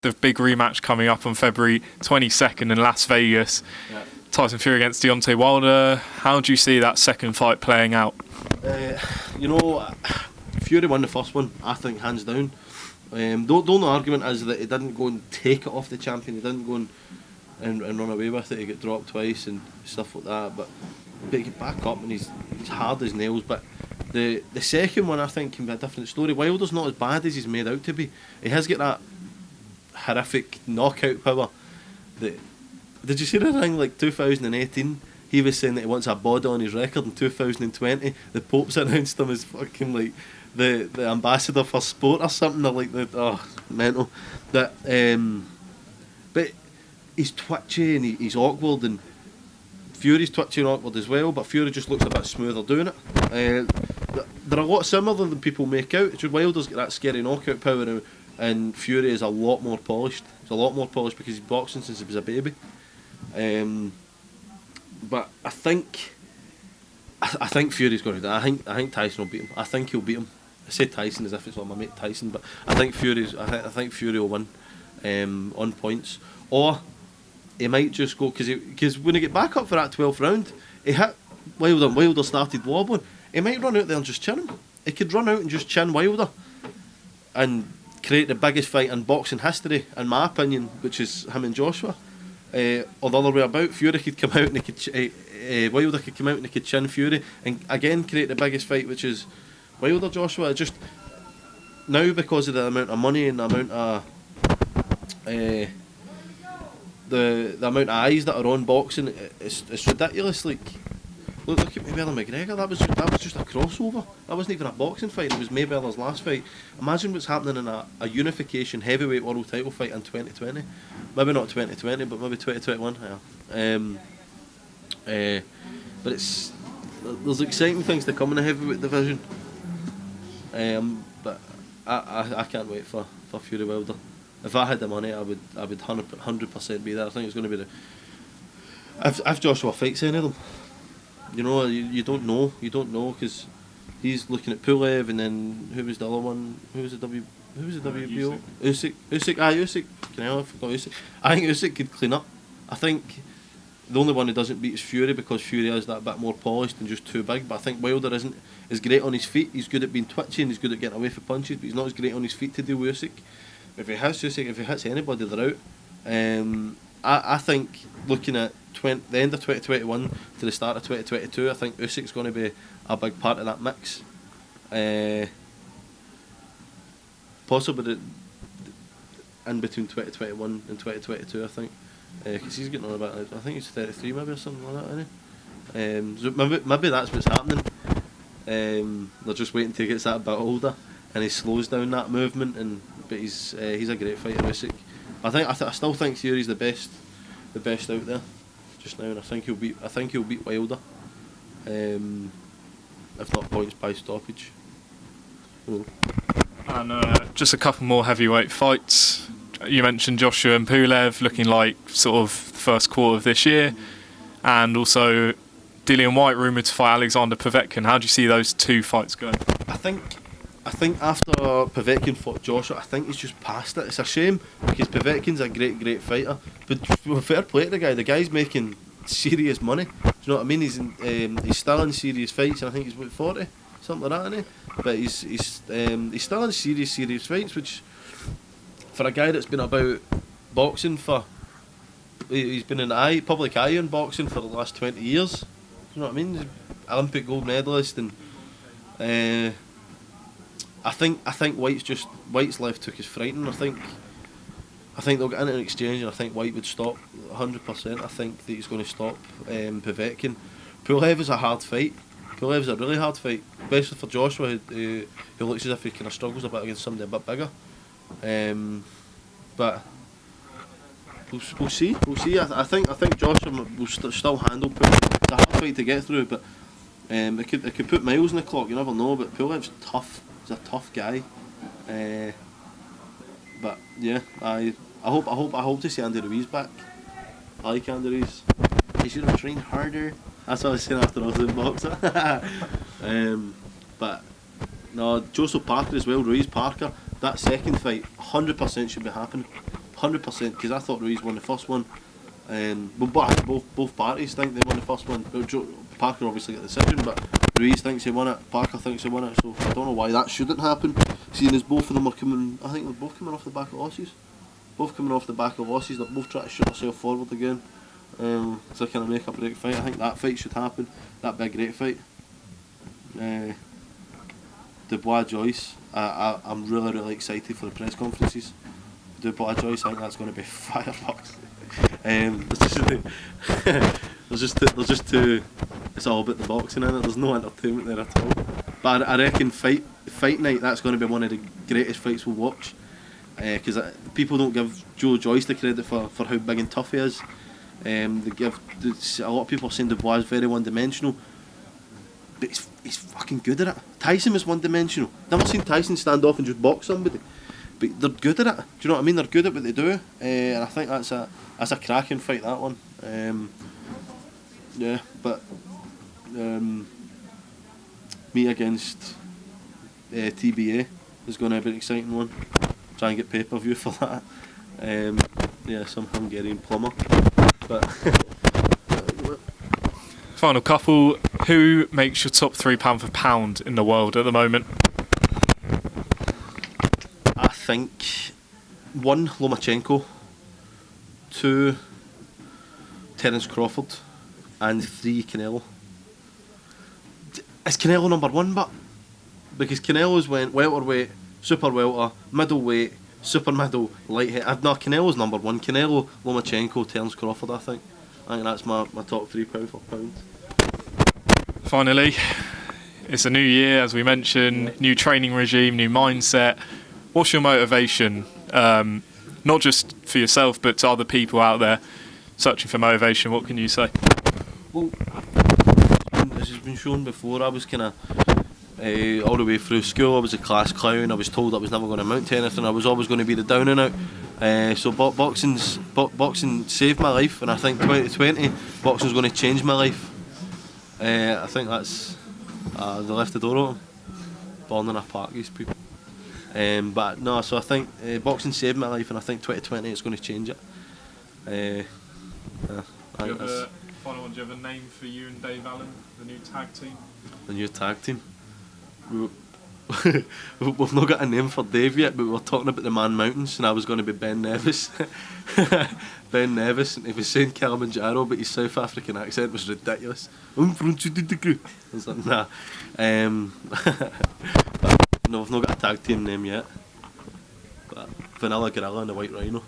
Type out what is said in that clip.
the big rematch coming up on February 22nd in Las Vegas. Yeah. Tyson Fury against Deontay Wilder. How do you see that second fight playing out? Fury won the first one, I think, hands down. The only argument is that he didn't go and take it off the champion. He didn't go and run away with it. He got dropped twice and stuff like that. But he got back up and he's hard as nails. But the second one, I think, can be a different story. Wilder's not as bad as he's made out to be. He has got that horrific knockout power. Did you see the thing, like 2018? He was saying that he wants a bod on his record. In 2020, the Pope's announced him as fucking like the ambassador for sport or something. Or like mental. But he's twitchy and he's awkward, and Fury's twitchy and awkward as well. But Fury just looks a bit smoother doing it. They're a lot similar than people make out. Wilder's got that scary knockout power, and Fury is a lot more polished. He's a lot more polished because he's boxing since he was a baby. But I think Fury's going to do. I think Tyson will beat him. I think he'll beat him. I say Tyson as if it's my mate Tyson, but I think Fury will win on points, or he might just go because when he get back up for that 12th round, he hit Wilder. Wilder started wobbling. He might run out there and just chin him. He could run out and just chin Wilder, and create the biggest fight in boxing history, in my opinion, which is him and Joshua. Or the other way about, Fury could come out and he could Wilder could come out and he could chin Fury and again create the biggest fight, which is Wilder Joshua. Just now, because of the amount of money and the amount of the amount of eyes that are on boxing, it's ridiculous. Like look at Mayweather McGregor. That was just a crossover. That wasn't even a boxing fight. It was Mayweather's last fight. Imagine what's happening in a unification heavyweight world title fight in 2020. Maybe not 2020, but maybe 2021. Yeah. But there's exciting things to come in the heavyweight division. But I can't wait for Fury Wilder. If I had the money, I would 100% be there. I think it's going to be if Joshua fights any of them. You don't know because he's looking at Pulev, and then who was the other one? Who was the WBO? Usyk. Usyk. I forgot Usyk. I think Usyk could clean up. I think the only one who doesn't beat is Fury, because Fury is that bit more polished and just too big. But I think Wilder isn't as great on his feet. He's good at being twitchy and he's good at getting away from punches, but he's not as great on his feet to deal with Usyk. If he hits Usyk, if he hits anybody, they're out. I think looking at the end of 2021 to the start of 2022, I think Usyk's going to be a big part of that mix. Possibly in between 2021 and 2022, I think, because he's getting on about, I think he's 33 maybe or something like that, isn't he? So maybe that's what's happening. They're just waiting till he gets that bit older and he slows down that movement. But he's a great fighter, Usyk. I still think Fury's the best out there just now, and I think he'll beat Wilder, if not points by stoppage. And just a couple more heavyweight fights. You mentioned Joshua and Pulev looking like sort of first quarter of this year, and also Dillian Whyte rumoured to fight Alexander Povetkin. How do you see those two fights going? I think after Povetkin fought Joshua, I think he's just past it. It's a shame because Povetkin's a great fighter, but fair play to the guy. The guy's making serious money. Do you know what I mean? He's still in serious fights, and I think he's 40, something like that, isn't he? But he's still in serious fights, which for a guy that's been about boxing he's been in the public eye in boxing for the last 20 years. Do you know what I mean? He's an Olympic gold medalist, and I think Whyte's left hook is frightening. I think they'll get into an exchange, and I think Whyte would stop 100%. I think that he's going to stop Povetkin. Pulev is a hard fight. Pulev's a really hard fight, especially for Joshua, who looks as if he kind of struggles a bit against somebody a bit bigger. But we'll see. I think Joshua will still handle Pulev. It's a hard fight to get through, but it could put miles on the clock. You never know. But Pulev's tough. He's a tough guy. But yeah, I hope to see Andy Ruiz back. I like Andy Ruiz. He should have trained harder. That's what I was saying after I was in boxer. But no, Joseph Parker as well, Ruiz Parker. That second fight, 100% should be happening. 100%, because I thought Ruiz won the first one. But I think both parties think they won the first one. Parker obviously got the decision, but Ruiz thinks he won it, Parker thinks he won it, so I don't know why that shouldn't happen, seeing as both of them are coming, I think they're both coming off the back of losses. Both coming off the back of losses, they're both trying to shoot themselves forward again, to kind of make a break fight. I think that fight should happen, that big great fight. Dubois Joyce, I'm really excited for the press conferences. Dubois Joyce, I think that's going to be fireworks. There's just two. It's all about the boxing in it. There's no entertainment there at all. But I reckon fight night, that's going to be one of the greatest fights we'll watch. Because people don't give Joe Joyce the credit for how big and tough he is. They give a lot of people saying Dubois is very one-dimensional, but he's fucking good at it. Tyson was one-dimensional. Never seen Tyson stand off and just box somebody, but they're good at it. Do you know what I mean? They're good at what they do, and I think that's a cracking fight, that one. Yeah, but me against TBA is going to be an exciting one. Try and get pay-per-view for that. Yeah, some Hungarian plumber. But Final couple. Who makes your top 3 pound for pound in the world at the moment? I think 1, Lomachenko, 2, Terence Crawford, and 3, Canelo. Is Canelo number 1, but because Canelo's went welterweight, super welter, middleweight, super middle, light. No, Canelo's number 1. Canelo, Lomachenko, Terence Crawford. I think that's my top 3 pound for pound. Finally, it's a new year, as we mentioned, new training regime, new mindset. What's your motivation? Not just for yourself, but to other people out there searching for motivation. What can you say? Well, as has been shown before, I was kind of all the way through school. I was a class clown. I was told I was never going to amount to anything. I was always going to be the down and out. So boxing saved my life, and I think 2020 boxing's going to change my life. I think that's they left the door open. Born in a park, these people. But no, so I think boxing saved my life, and I think 2020 is going to change it. Final one, do you have a name for you and Dave Allen, the new tag team? The new tag team. We've not got a name for Dave yet, but we were talking about the Man Mountains, and I was going to be Ben Nevis. Ben Nevis, and he was saying Kilimanjaro, but his South African accent was ridiculous. I'm from Chudidikru. I was like, nah. But no, we've not got a tag team name yet. But Vanilla Gorilla and the White Rhino.